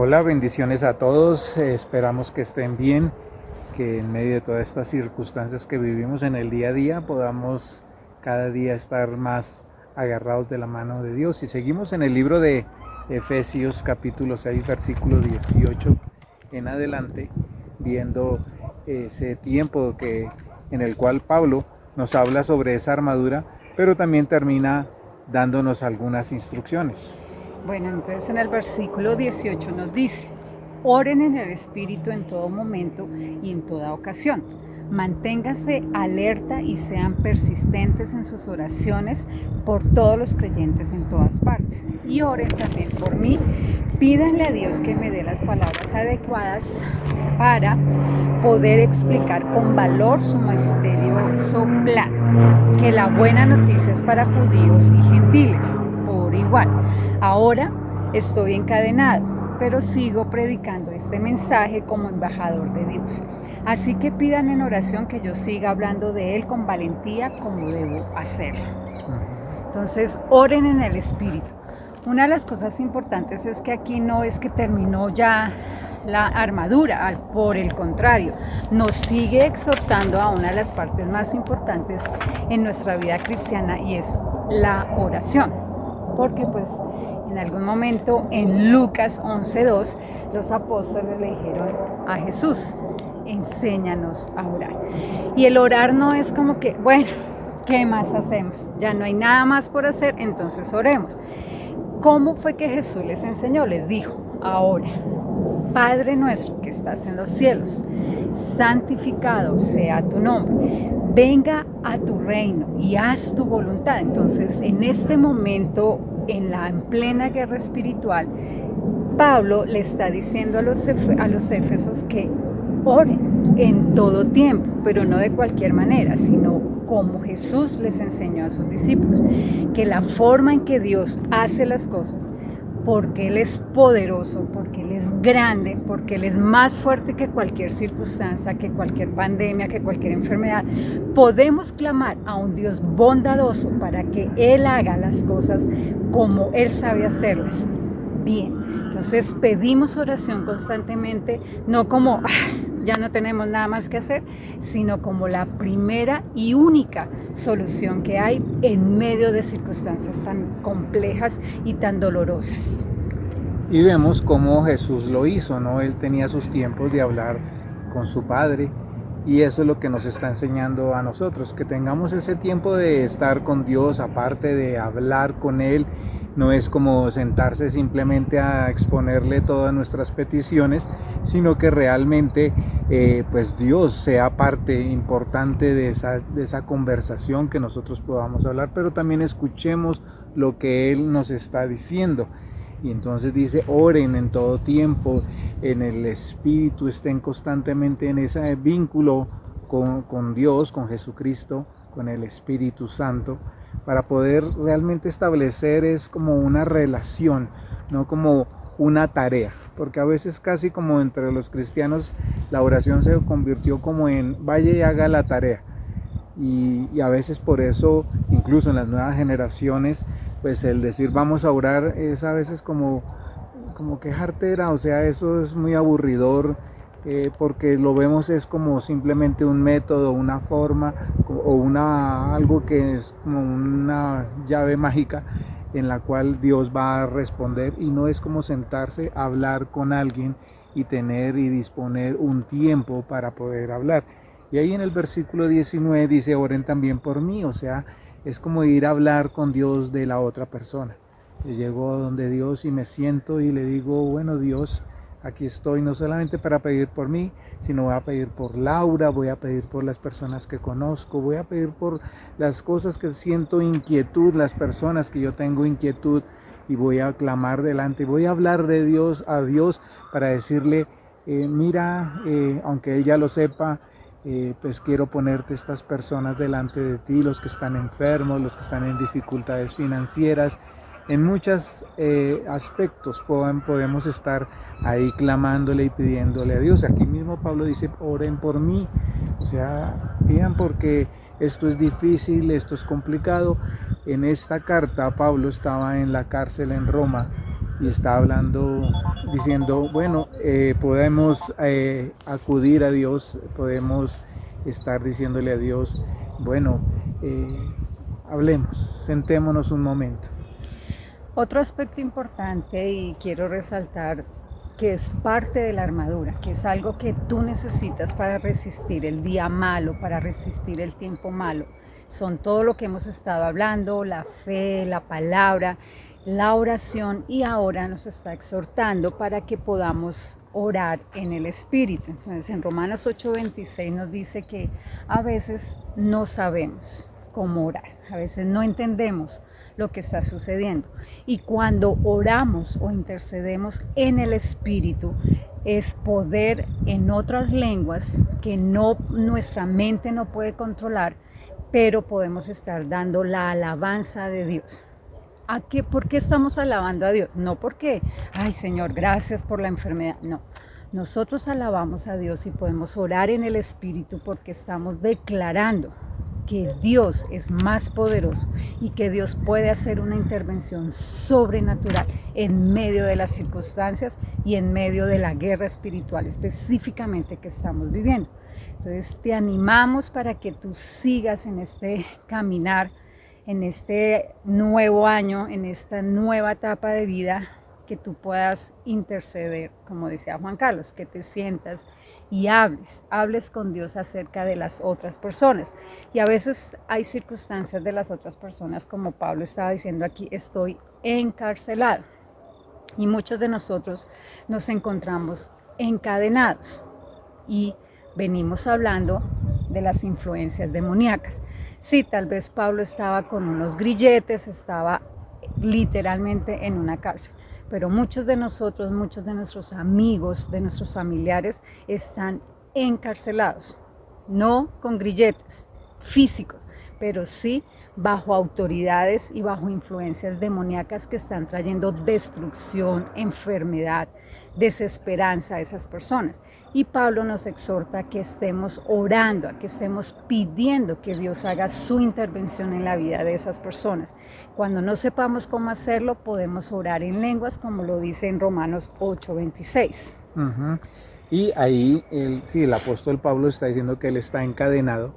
Hola, bendiciones a todos. Esperamos que estén bien, que en medio de todas estas circunstancias que vivimos en el día a día podamos cada día estar más agarrados de la mano de Dios. Y seguimos en el libro de Efesios capítulo 6, versículo 18 en adelante, viendo ese tiempo en el cual Pablo nos habla sobre esa armadura, pero también termina dándonos algunas instrucciones. Bueno, entonces en el versículo 18 nos dice: oren en el Espíritu en todo momento y en toda ocasión. Manténgase alerta y sean persistentes en sus oraciones por todos los creyentes en todas partes. Y oren también por mí. Pídanle a Dios que me dé las palabras adecuadas para poder explicar con valor su misterioso plan, que la buena noticia es para judíos y gentiles por igual. Ahora estoy encadenado, pero sigo predicando este mensaje como embajador de Dios. Así que pidan en oración que yo siga hablando de Él con valentía como debo hacerlo. Entonces, oren en el Espíritu. Una de las cosas importantes es que aquí no es que terminó ya la armadura, por el contrario, nos sigue exhortando a una de las partes más importantes en nuestra vida cristiana, y es la oración. Porque pues en algún momento en Lucas 11:2 los apóstoles le dijeron a Jesús: enséñanos a orar. Y el orar no es como que, bueno, ¿qué más hacemos? Ya no hay nada más por hacer, entonces oremos. ¿Cómo fue que Jesús les enseñó? Les dijo: ahora, Padre nuestro que estás en los cielos, santificado sea tu nombre. Venga a tu reino y haz tu voluntad. Entonces, en este momento, en plena guerra espiritual, Pablo le está diciendo a los éfesos que oren en todo tiempo, pero no de cualquier manera, sino como Jesús les enseñó a sus discípulos, que la forma en que Dios hace las cosas, porque Él es poderoso, porque Él es grande, porque Él es más fuerte que cualquier circunstancia, que cualquier pandemia, que cualquier enfermedad, podemos clamar a un Dios bondadoso para que Él haga las cosas como Él sabe hacerlas bien. Entonces pedimos oración constantemente, no como ya no tenemos nada más que hacer, sino como la primera y única solución que hay en medio de circunstancias tan complejas y tan dolorosas. Y vemos cómo Jesús lo hizo, ¿no? Él tenía sus tiempos de hablar con su Padre, y eso es lo que nos está enseñando a nosotros, que tengamos ese tiempo de estar con Dios, aparte de hablar con Él. No es como sentarse simplemente a exponerle todas nuestras peticiones, sino que realmente pues Dios sea parte importante de esa conversación, que nosotros podamos hablar, pero también escuchemos lo que Él nos está diciendo. Y entonces dice: oren en todo tiempo, en el Espíritu, estén constantemente en ese vínculo con Dios, con Jesucristo, con el Espíritu Santo, para poder realmente establecer es como una relación, no como una tarea, porque a veces casi como entre los cristianos la oración se convirtió como en vaya y haga la tarea, y a veces por eso incluso en las nuevas generaciones pues el decir vamos a orar es a veces como que jartera, o sea, eso es muy aburridor. Porque lo vemos es como simplemente un método, una forma o algo que es como una llave mágica en la cual Dios va a responder, y no es como sentarse a hablar con alguien y tener y disponer un tiempo para poder hablar. Y ahí en el versículo 19 dice: oren también por mí, o sea, es como ir a hablar con Dios de la otra persona. Yo llego donde Dios y me siento y le digo: bueno, Dios, aquí estoy no solamente para pedir por mí, sino voy a pedir por Laura, voy a pedir por las personas que conozco, voy a pedir por las cosas que siento inquietud, las personas que yo tengo inquietud, y voy a clamar delante, voy a hablar de Dios a Dios para decirle: mira, aunque Él ya lo sepa, pues quiero ponerte estas personas delante de ti, los que están enfermos, los que están en dificultades financieras. En muchos aspectos podemos estar ahí clamándole y pidiéndole a Dios. Aquí mismo Pablo dice: oren por mí, o sea, pidan porque esto es difícil, esto es complicado. En esta carta Pablo estaba en la cárcel en Roma, y está hablando, diciendo, bueno, podemos acudir a Dios, podemos estar diciéndole a Dios, bueno, hablemos, sentémonos un momento. Otro aspecto importante, y quiero resaltar que es parte de la armadura, que es algo que tú necesitas para resistir el día malo, para resistir el tiempo malo, son todo lo que hemos estado hablando, la fe, la palabra, la oración, y ahora nos está exhortando para que podamos orar en el Espíritu. Entonces en Romanos 8:26 nos dice que a veces no sabemos cómo orar, a veces no entendemos lo que está sucediendo, y cuando oramos o intercedemos en el Espíritu es poder en otras lenguas que nuestra mente no puede controlar, pero podemos estar dando la alabanza de Dios. ¿Por qué estamos alabando a Dios? No porque, ay Señor, gracias por la enfermedad, no. Nosotros alabamos a Dios y podemos orar en el Espíritu porque estamos declarando que Dios es más poderoso y que Dios puede hacer una intervención sobrenatural en medio de las circunstancias y en medio de la guerra espiritual específicamente que estamos viviendo. Entonces te animamos para que tú sigas en este caminar, en este nuevo año, en esta nueva etapa de vida, que tú puedas interceder, como decía Juan Carlos, que te sientas y hables con Dios acerca de las otras personas. Y a veces hay circunstancias de las otras personas, como Pablo estaba diciendo aquí, estoy encarcelado. Y muchos de nosotros nos encontramos encadenados y venimos hablando de las influencias demoníacas. Sí, tal vez Pablo estaba con unos grilletes, estaba literalmente en una cárcel, pero muchos de nosotros, muchos de nuestros amigos, de nuestros familiares están encarcelados, no con grilletes físicos, pero sí bajo autoridades y bajo influencias demoníacas que están trayendo destrucción, enfermedad, desesperanza a esas personas. Y Pablo nos exhorta a que estemos orando, a que estemos pidiendo que Dios haga su intervención en la vida de esas personas. Cuando no sepamos cómo hacerlo, podemos orar en lenguas, como lo dice en Romanos 8:26. Uh-huh. Y ahí el apóstol Pablo está diciendo que él está encadenado,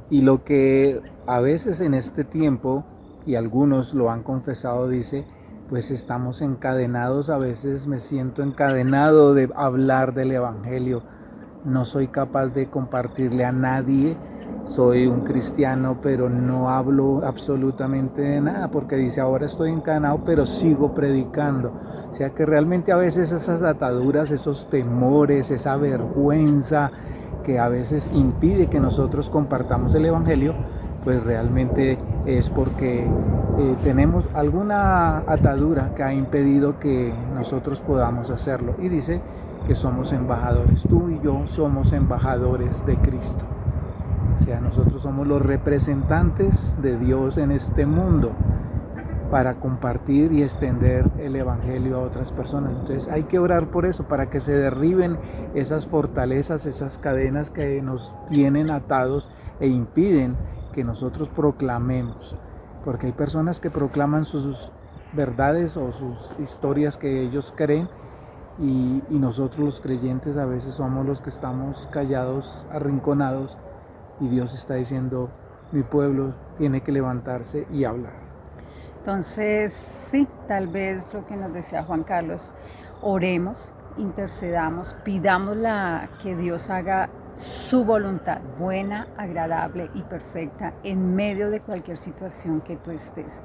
y lo que a veces en este tiempo, y algunos lo han confesado, dice, pues estamos encadenados, a veces me siento encadenado de hablar del Evangelio, no soy capaz de compartirle a nadie, soy un cristiano pero no hablo absolutamente de nada, porque dice ahora estoy encadenado pero sigo predicando. O sea que realmente a veces esas ataduras, esos temores, esa vergüenza que a veces impide que nosotros compartamos el Evangelio, pues realmente es porque tenemos alguna atadura que ha impedido que nosotros podamos hacerlo. Y dice que somos embajadores, tú y yo somos embajadores de Cristo. O sea, nosotros somos los representantes de Dios en este mundo para compartir y extender el Evangelio a otras personas. Entonces hay que orar por eso, para que se derriben esas fortalezas, esas cadenas que nos tienen atados e impiden que nosotros proclamemos, porque hay personas que proclaman sus verdades o sus historias que ellos creen, y nosotros los creyentes a veces somos los que estamos callados, arrinconados, y Dios está diciendo, mi pueblo tiene que levantarse y hablar. Entonces, sí, tal vez lo que nos decía Juan Carlos, oremos, intercedamos, pidamos que Dios haga su voluntad, buena, agradable y perfecta, en medio de cualquier situación que tú estés,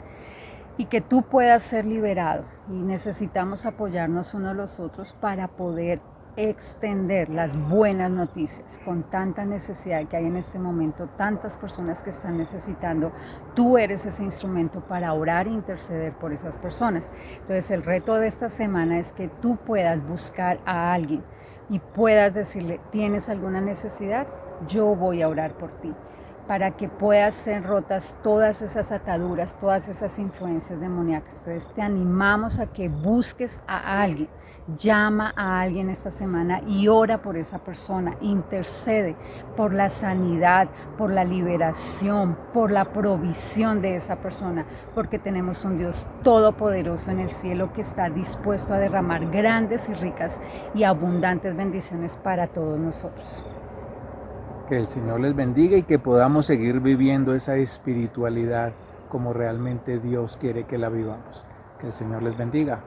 y que tú puedas ser liberado. Y necesitamos apoyarnos unos a los otros para poder extender las buenas noticias con tanta necesidad que hay en este momento, tantas personas que están necesitando. Tú eres ese instrumento para orar e interceder por esas personas. Entonces el reto de esta semana es que tú puedas buscar a alguien y puedas decirle, ¿tienes alguna necesidad? Yo voy a orar por ti, para que puedan ser rotas todas esas ataduras, todas esas influencias demoníacas. Entonces te animamos a que busques a alguien, llama a alguien esta semana y ora por esa persona, intercede por la sanidad, por la liberación, por la provisión de esa persona, porque tenemos un Dios todopoderoso en el cielo que está dispuesto a derramar grandes y ricas y abundantes bendiciones para todos nosotros. Que el Señor les bendiga y que podamos seguir viviendo esa espiritualidad como realmente Dios quiere que la vivamos. Que el Señor les bendiga.